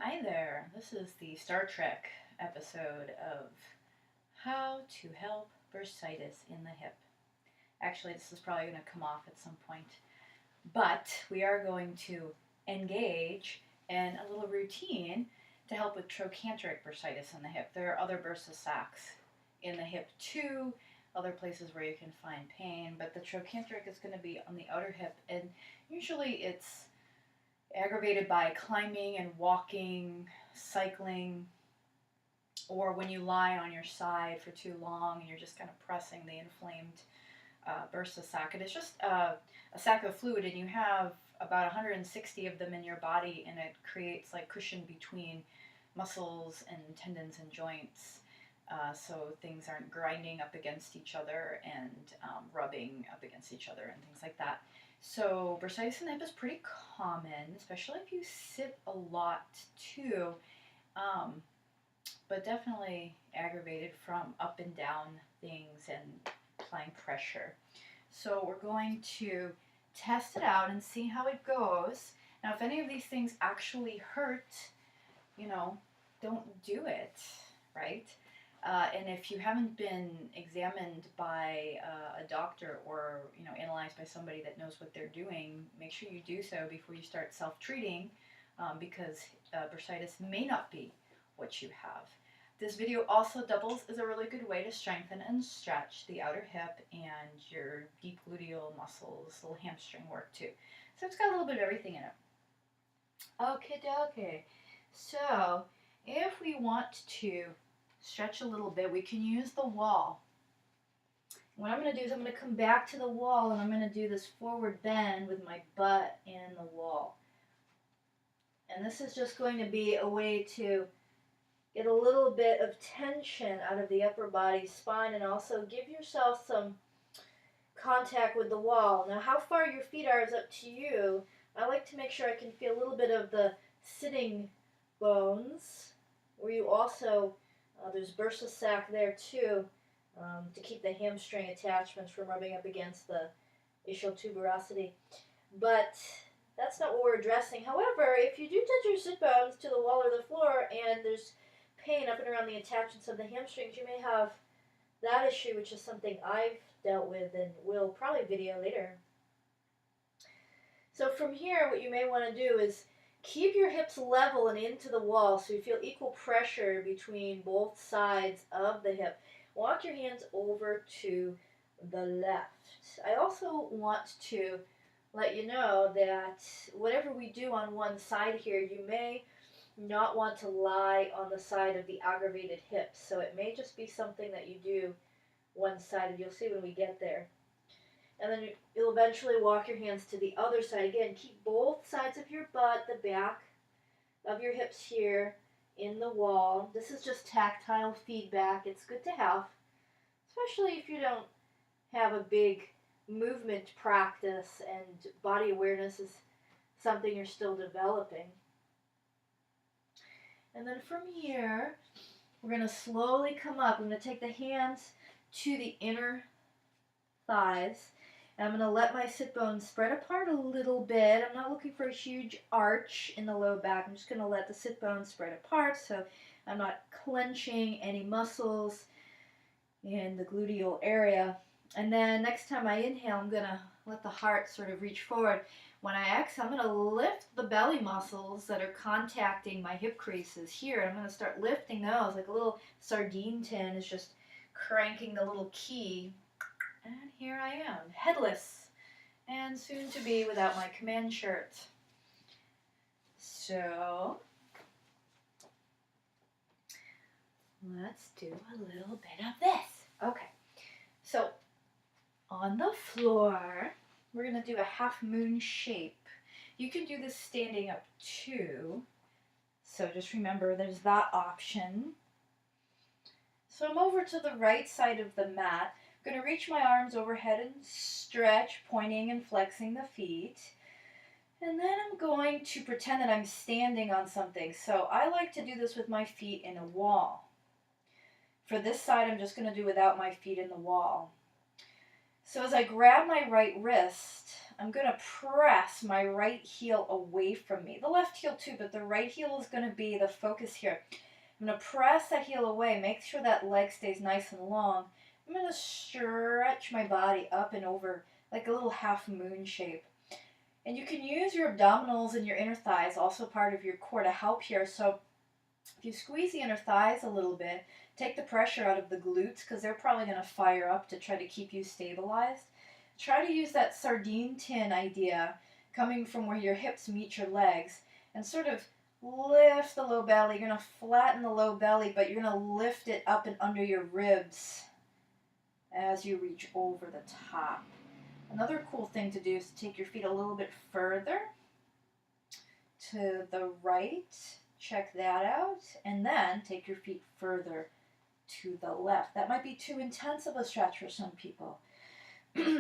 Hi there. This is the Star Trek episode of How to Help Bursitis in the Hip. Actually, this is probably going to come off at some point, but we are going to engage in a little routine to help with trochanteric bursitis in the hip. There are other bursa sacs in the hip too, other places where you can find pain, but the trochanteric is going to be on the outer hip, and usually it's aggravated by climbing and walking, cycling, or when you lie on your side for too long and you're just kind of pressing the inflamed bursa sac. And it's just a sac of fluid, and you have about 160 of them in your body, and it creates like cushion between muscles and tendons and joints. So things aren't grinding up against each other and rubbing up against each other and things like that. So bursitis in the hip is pretty common, especially if you sit a lot too, but definitely aggravated from up and down things and applying pressure. So we're going to test it out and see how it goes. Now, if any of these things actually hurt, don't do it, right? And if you haven't been examined by a doctor or analyzed by somebody that knows what they're doing, make sure you do so before you start self-treating, because bursitis may not be what you have. This video also doubles as a really good way to strengthen and stretch the outer hip and your deep gluteal muscles, little hamstring work too. So it's got a little bit of everything in it. Okay. So if we want to stretch a little bit, we can use the wall. What I'm going to do is I'm going to come back to the wall, and I'm going to do this forward bend with my butt in the wall. And this is just going to be a way to get a little bit of tension out of the upper body spine and also give yourself some contact with the wall. Now, how far your feet are is up to you. I like to make sure I can feel a little bit of the sitting bones, where you also there's bursa sac there too, to keep the hamstring attachments from rubbing up against the ischial tuberosity. But that's not what we're addressing. However, if you do touch your sit bones to the wall or the floor and there's pain up and around the attachments of the hamstrings, you may have that issue, which is something I've dealt with and will probably video later. So from here, what you may want to do is keep your hips level and into the wall so you feel equal pressure between both sides of the hip. Walk your hands over to the left. I also want to let you know that whatever we do on one side here, you may not want to lie on the side of the aggravated hips. So it may just be something that you do one-sided. You'll see when we get there. And then you'll eventually walk your hands to the other side. Again, keep both sides of your butt, the back of your hips here in the wall. This is just tactile feedback. It's good to have, especially if you don't have a big movement practice and body awareness is something you're still developing. And then from here, we're going to slowly come up. I'm going to take the hands to the inner thighs. And I'm going to let my sit bones spread apart a little bit. I'm not looking for a huge arch in the low back. I'm just going to let the sit bones spread apart so I'm not clenching any muscles in the gluteal area. And then next time I inhale, I'm going to let the heart sort of reach forward. When I exhale, I'm going to lift the belly muscles that are contacting my hip creases here. And I'm going to start lifting those like a little sardine tin is just cranking the little key. And here I am, headless, and soon to be without my command shirt. So, let's do a little bit of this. Okay, so on the floor, we're going to do a half moon shape. You can do this standing up too. So just remember there's that option. So I'm over to the right side of the mat. I'm going to reach my arms overhead and stretch, pointing and flexing the feet. And then I'm going to pretend that I'm standing on something. So I like to do this with my feet in a wall. For this side, I'm just going to do without my feet in the wall. So as I grab my right wrist, I'm going to press my right heel away from me. The left heel too, but the right heel is going to be the focus here. I'm going to press that heel away, make sure that leg stays nice and long. I'm going to stretch my body up and over like a little half moon shape. And you can use your abdominals and your inner thighs, also part of your core, to help here. So if you squeeze the inner thighs a little bit, take the pressure out of the glutes because they're probably going to fire up to try to keep you stabilized. Try to use that sardine tin idea coming from where your hips meet your legs and sort of lift the low belly. You're going to flatten the low belly, but you're going to lift it up and under your ribs as you reach over the top. Another cool thing to do is to take your feet a little bit further to the right. Check that out. And then take your feet further to the left. That might be too intense of a stretch for some people.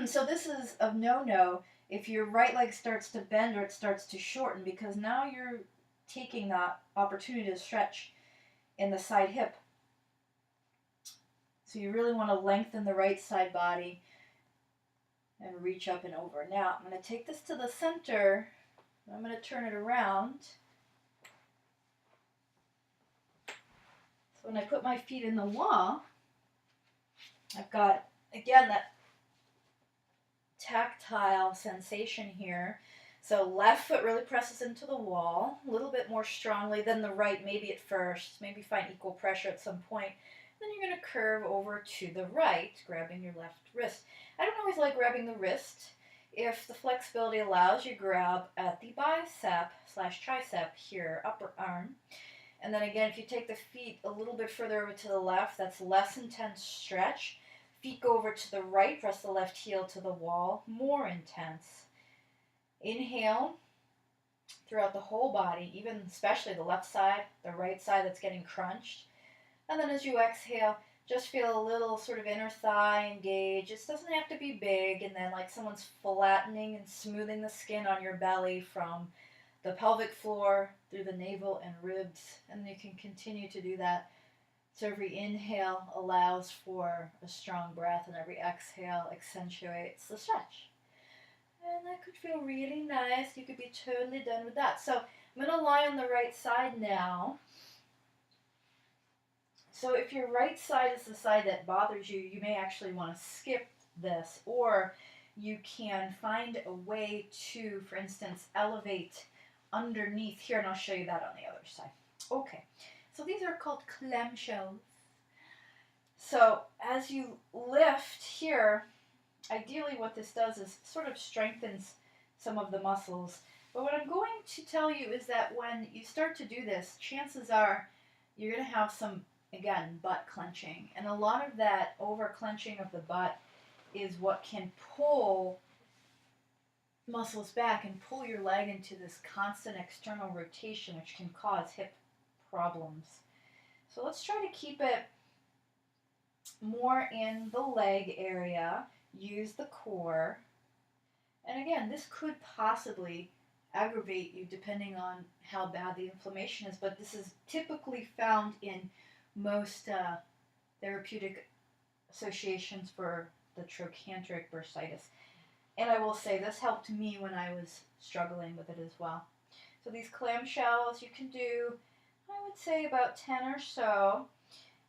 So this is a no-no if your right leg starts to bend or it starts to shorten, because now you're taking that opportunity to stretch in the side hip. So you really want to lengthen the right side body and reach up and over. Now I'm going to take this to the center. I'm going to turn it around. So when I put my feet in the wall, I've got, again, that tactile sensation here. So left foot really presses into the wall a little bit more strongly than the right, maybe at first. Maybe find equal pressure at some point. Then you're going to curve over to the right, grabbing your left wrist. I don't always like grabbing the wrist. If the flexibility allows, you grab at the bicep/tricep here, upper arm. And then again, if you take the feet a little bit further over to the left, that's less intense stretch. Feet go over to the right, press the left heel to the wall, more intense. Inhale throughout the whole body, even especially the left side, the right side that's getting crunched. And then as you exhale, just feel a little sort of inner thigh engage. It doesn't have to be big, and then like someone's flattening and smoothing the skin on your belly from the pelvic floor through the navel and ribs. And you can continue to do that. So every inhale allows for a strong breath, and every exhale accentuates the stretch. And that could feel really nice. You could be totally done with that. So I'm going to lie on the right side now. So if your right side is the side that bothers you, you may actually want to skip this, or you can find a way to, for instance, elevate underneath here, and I'll show you that on the other side. Okay, so these are called clamshells. So as you lift here, ideally what this does is sort of strengthens some of the muscles. But what I'm going to tell you is that when you start to do this, chances are you're going to have some, again, butt clenching. And a lot of that over clenching of the butt is what can pull muscles back and pull your leg into this constant external rotation, which can cause hip problems. So let's try to keep it more in the leg area. Use the core. And again, this could possibly aggravate you depending on how bad the inflammation is, but this is typically found in most therapeutic associations for the trochanteric bursitis. And I will say this helped me when I was struggling with it as well. So these clamshells you can do, I would say about 10 or so,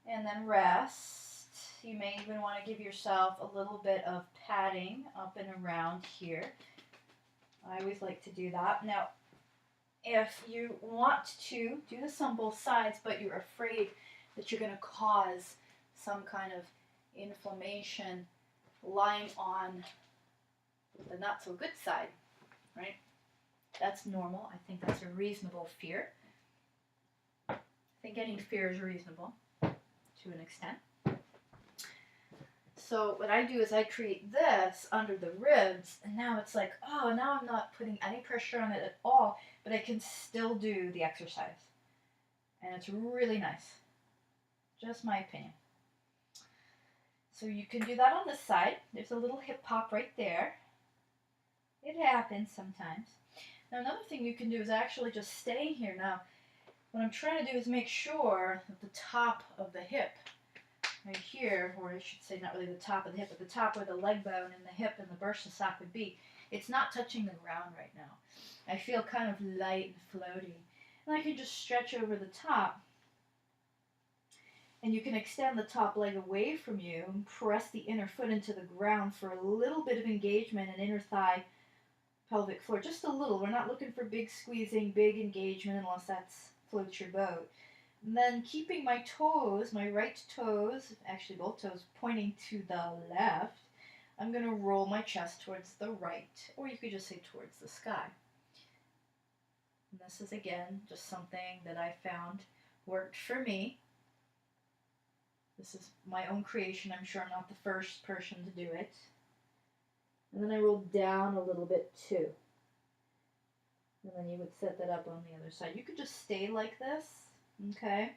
and then rest. You may even want to give yourself a little bit of padding up and around here. I always like to do that. Now, if you want to do this on both sides, but you're afraid that you're going to cause some kind of inflammation lying on the not so good side, right? That's normal. I think that's a reasonable fear. I think any fear is reasonable to an extent. So what I do is I create this under the ribs, and now it's like, oh, now I'm not putting any pressure on it at all, but I can still do the exercise. And it's really nice. Just my opinion. So you can do that on this side. There's a little hip pop right there. It happens sometimes. Now another thing you can do is actually just stay here. Now what I'm trying to do is make sure that the top of the hip right here, or I should say not really the top of the hip, but the top where the leg bone and the hip and the bursa sock would be, it's not touching the ground right now. I feel kind of light and floaty. And I can just stretch over the top. And you can extend the top leg away from you and press the inner foot into the ground for a little bit of engagement in inner thigh, pelvic floor. Just a little. We're not looking for big squeezing, big engagement unless that's floats your boat. And then keeping my toes, my right toes, actually both toes, pointing to the left, I'm going to roll my chest towards the right, or you could just say towards the sky. And this is, again, just something that I found worked for me. This is my own creation. I'm sure I'm not the first person to do it. And then I roll down a little bit too. And then you would set that up on the other side. You could just stay like this, okay?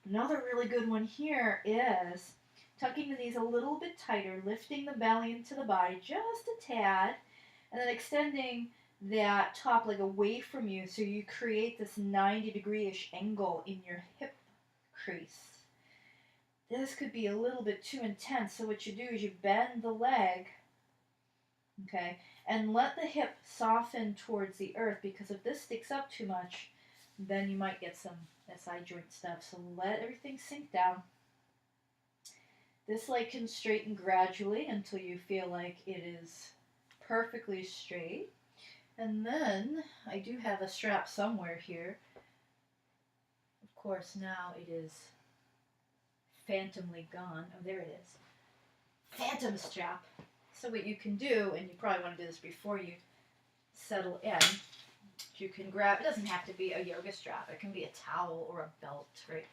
Another really good one here is tucking the knees a little bit tighter, lifting the belly into the body just a tad, and then extending that top leg away from you so you create this 90-degree-ish angle in your hip crease. This could be a little bit too intense, so what you do is you bend the leg, okay, and let the hip soften towards the earth, because if this sticks up too much, then you might get some SI joint stuff. So let everything sink down. This leg can straighten gradually until you feel like it is perfectly straight. And then I do have a strap somewhere here. Of course, now it is phantomly gone. Oh, there it is. Phantom strap. So what you can do, and you probably want to do this before you settle in, you can grab, it doesn't have to be a yoga strap. It can be a towel or a belt, right?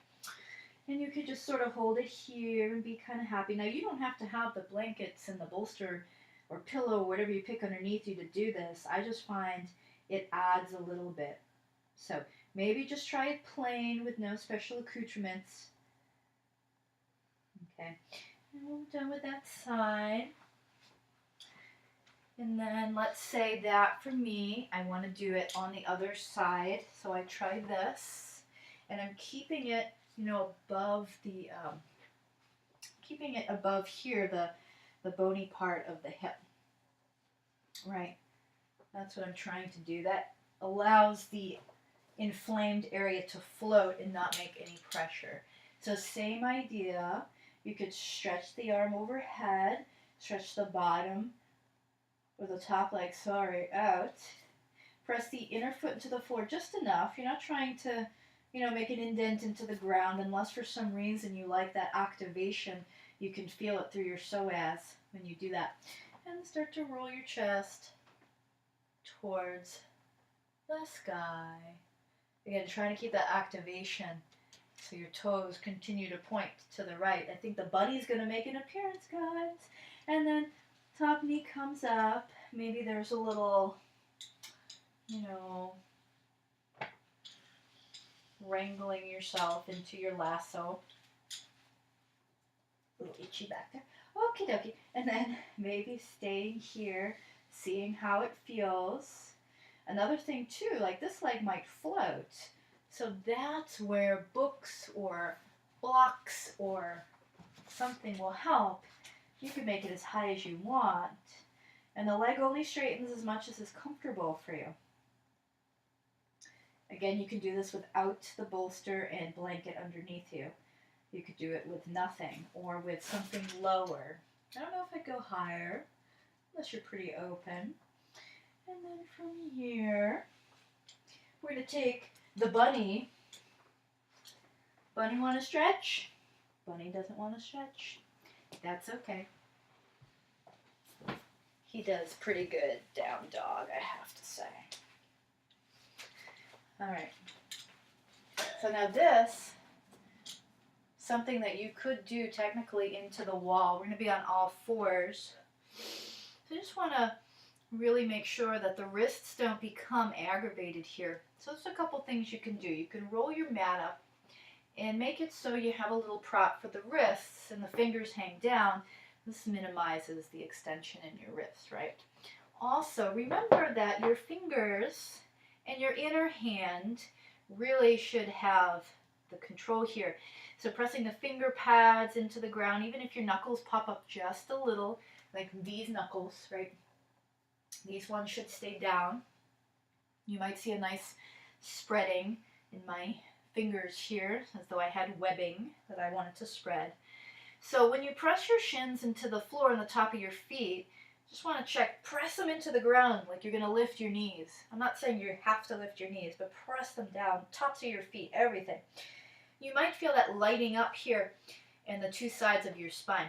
And you can just sort of hold it here and be kind of happy. Now, you don't have to have the blankets and the bolster or pillow or whatever you pick underneath you to do this. I just find it adds a little bit. So maybe just try it plain with no special accoutrements. Okay, and we're done with that side. And then let's say that for me, I want to do it on the other side. So I try this, and I'm keeping it, you know, above the, keeping it above here, the bony part of the hip. Right, that's what I'm trying to do. That allows the inflamed area to float and not make any pressure. So same idea. You could stretch the arm overhead, stretch the bottom or the top leg, out. Press the inner foot into the floor just enough. You're not trying to, you know, make an indent into the ground unless for some reason you like that activation. You can feel it through your psoas when you do that. And start to roll your chest towards the sky. Again, trying to keep that activation so your toes continue to point to the right. I think the bunny's going to make an appearance, guys. And then top knee comes up. Maybe there's a little, you know, wrangling yourself into your lasso. A little itchy back there. Okie dokie. And then maybe staying here, seeing how it feels. Another thing too, like this leg might float. So that's where books or blocks or something will help. You can make it as high as you want. And the leg only straightens as much as is comfortable for you. Again, you can do this without the bolster and blanket underneath you. You could do it with nothing or with something lower. I don't know if I'd go higher, unless you're pretty open. And then from here, we're going to take the bunny. Bunny want to stretch? Bunny doesn't want to stretch. That's okay. He does pretty good down dog, I have to say. All right. So now this, something that you could do technically into the wall. We're going to be on all fours. So I just want to really make sure that the wrists don't become aggravated here. So there's a couple things you can do. You can roll your mat up and make it so you have a little prop for the wrists and the fingers hang down. This minimizes the extension in your wrists, right? Also, remember that your fingers and your inner hand really should have the control here. So pressing the finger pads into the ground, even if your knuckles pop up just a little, like these knuckles, right? These ones should stay down. You might see a nice spreading in my fingers here, as though I had webbing that I wanted to spread. So when you press your shins into the floor and the top of your feet, just want to check, press them into the ground like you're going to lift your knees. I'm not saying you have to lift your knees, but press them down, tops of your feet, everything. You might feel that lighting up here in the two sides of your spine.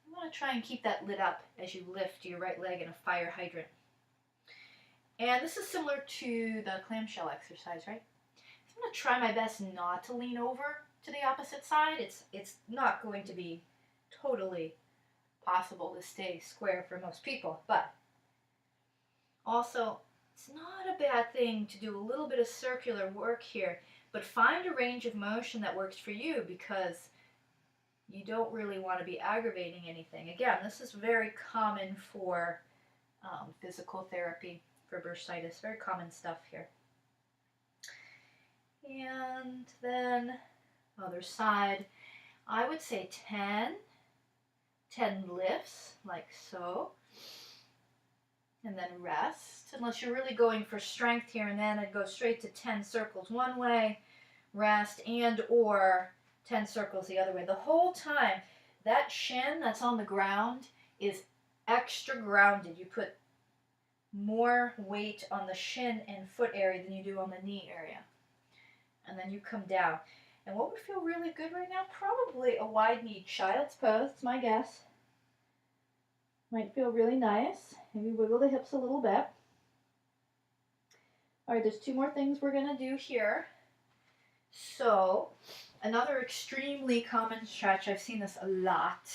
You want to try and keep that lit up as you lift your right leg in a fire hydrant. And this is similar to the clamshell exercise, right? So I'm going to try my best not to lean over to the opposite side. It's not going to be totally possible to stay square for most people, but also it's not a bad thing to do a little bit of circular work here, but find a range of motion that works for you, because you don't really want to be aggravating anything. Again, this is very common for physical therapy for bursitis, very common stuff here. And then other side, I would say 10 lifts, like so, and then rest, unless you're really going for strength here, and then I'd go straight to 10 circles one way, rest, and or 10 circles the other way. The whole time, that shin that's on the ground is extra grounded. You put more weight on the shin and foot area than you do on the knee area. And then you come down. And what would feel really good right now? Probably a wide-kneed child's pose, it's my guess. Might feel really nice. Maybe wiggle the hips a little bit. All right, there's two more things we're going to do here. So, another extremely common stretch, I've seen this a lot,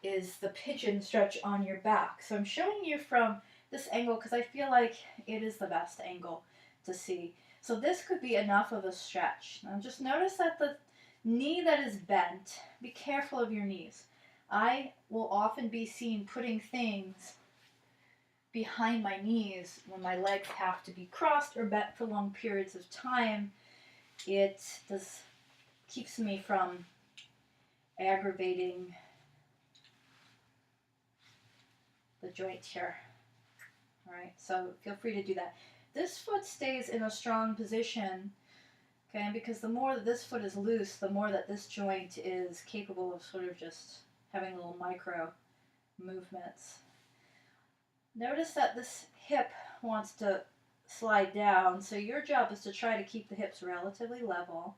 is the pigeon stretch on your back. So I'm showing you from this angle because I feel like it is the best angle to see. So this could be enough of a stretch. Now just notice that the knee that is bent, be careful of your knees. I will often be seen putting things behind my knees when my legs have to be crossed or bent for long periods of time. It keeps me from aggravating the joint here. All right, so feel free to do that. This foot stays in a strong position, okay, because the more that this foot is loose, the more that this joint is capable of sort of just having little micro movements. Notice that this hip wants to slide down, so your job is to try to keep the hips relatively level.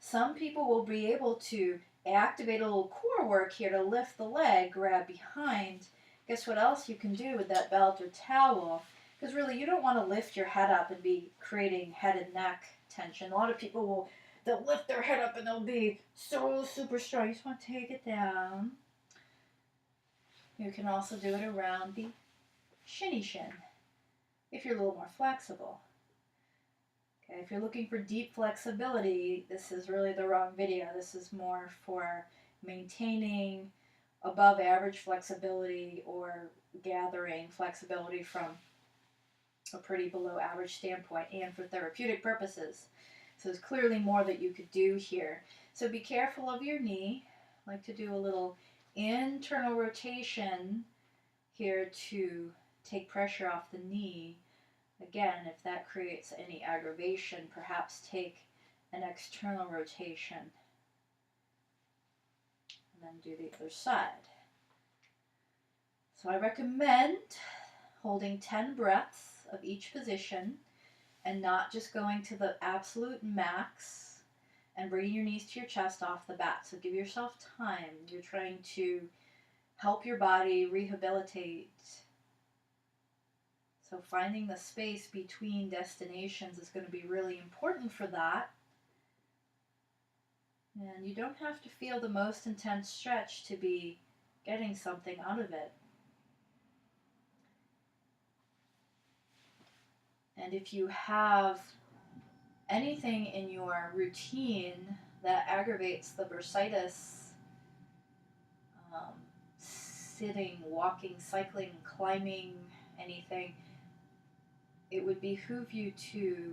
Some people will be able to activate a little core work here to lift the leg, grab behind. Guess what else you can do with that belt or towel? Because really, you don't want to lift your head up and be creating head and neck tension. A lot of people they'll lift their head up and they'll be so super strong. You just want to take it down. You can also do it around the shinny shin if you're a little more flexible. Okay, if you're looking for deep flexibility, this is really the wrong video. This is more for maintaining above average flexibility or gathering flexibility from a pretty below average standpoint, and for therapeutic purposes. So there's clearly more that you could do here. So be careful of your knee. I like to do a little internal rotation here to take pressure off the knee. Again, if that creates any aggravation, perhaps take an external rotation. And then do the other side. So I recommend holding 10 breaths of each position and not just going to the absolute max and bringing your knees to your chest off the bat. So give yourself time. You're trying to help your body rehabilitate. So finding the space between destinations is going to be really important for that. And you don't have to feel the most intense stretch to be getting something out of it. And if you have anything in your routine that aggravates the bursitis, sitting, walking, cycling, climbing, anything, it would behoove you to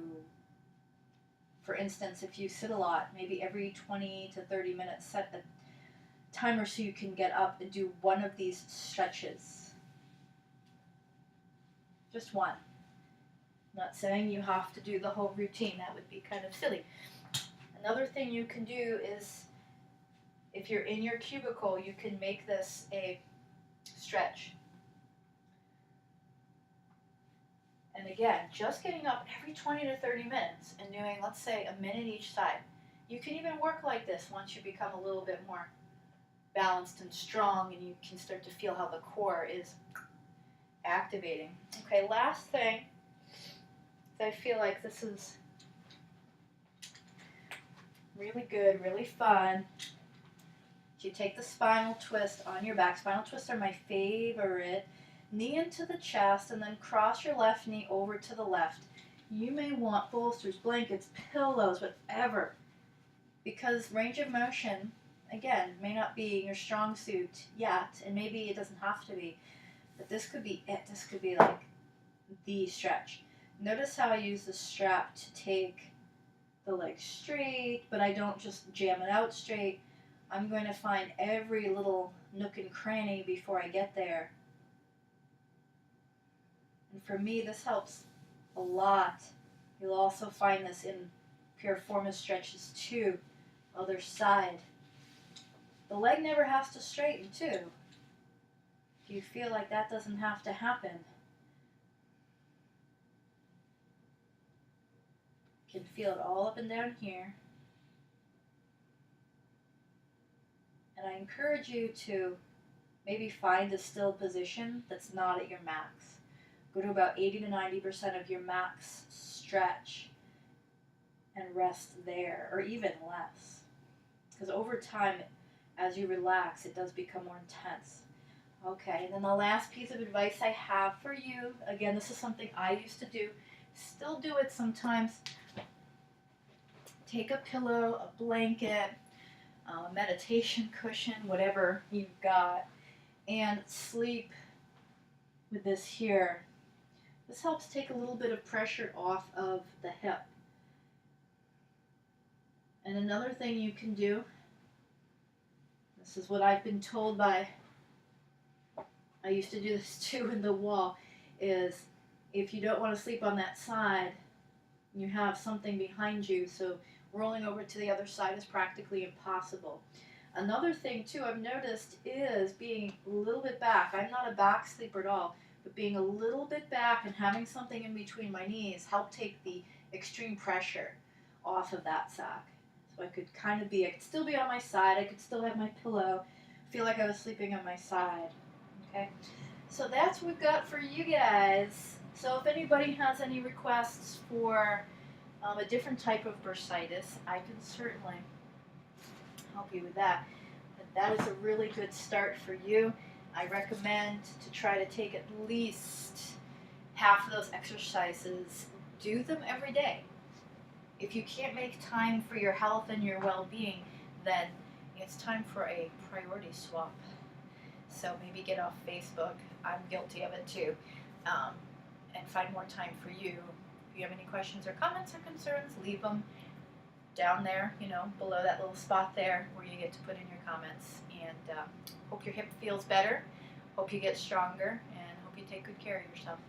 For instance, if you sit a lot, maybe every 20 to 30 minutes, set a timer so you can get up and do one of these stretches. Just one. I'm not saying you have to do the whole routine. That would be kind of silly. Another thing you can do is, if you're in your cubicle, you can make this a stretch. And again, just getting up every 20 to 30 minutes and doing, let's say, a minute each side. You can even work like this once you become a little bit more balanced and strong, and you can start to feel how the core is activating. Okay, last thing, I feel like this is really good, really fun. You take the spinal twist on your back. Spinal twists are my favorite. Knee into the chest, and then cross your left knee over to the left. You may want bolsters, blankets, pillows, whatever, because range of motion, again, may not be your strong suit yet, and maybe it doesn't have to be, but this could be it. This could be like the stretch. Notice how I use the strap to take the leg straight, but I don't just jam it out straight. I'm going to find every little nook and cranny before I get there. And for me, this helps a lot. You'll also find this in piriformis stretches too. Other side. The leg never has to straighten too. If you feel like that doesn't have to happen, you can feel it all up and down here. And I encourage you to maybe find a still position that's not at your max. Go to about 80 to 90% of your max stretch and rest there, or even less. Because over time, as you relax, it does become more intense. Okay, and then the last piece of advice I have for you, again, this is something I used to do, still do it sometimes. Take a pillow, a blanket, a meditation cushion, whatever you've got, and sleep with this here. This helps take a little bit of pressure off of the hip. And another thing you can do, this is what I've been told by, I used to do this too in the wall, is if you don't want to sleep on that side, you have something behind you, so rolling over to the other side is practically impossible. Another thing too I've noticed is being a little bit back. I'm not a back sleeper at all, but being a little bit back and having something in between my knees helped take the extreme pressure off of that sack. So I could kind of be, I could still be on my side, I could still have my pillow, feel like I was sleeping on my side. Okay, so that's what we've got for you guys. So if anybody has any requests for a different type of bursitis, I can certainly help you with that. But that is a really good start for you. I recommend to try to take at least half of those exercises. Do them every day. If you can't make time for your health and your well-being, then it's time for a priority swap. So maybe get off Facebook. I'm guilty of it too. And find more time for you. If you have any questions or comments or concerns, leave them down there, below that little spot there where you get to put in your comments. And hope your hip feels better, hope you get stronger, and hope you take good care of yourself.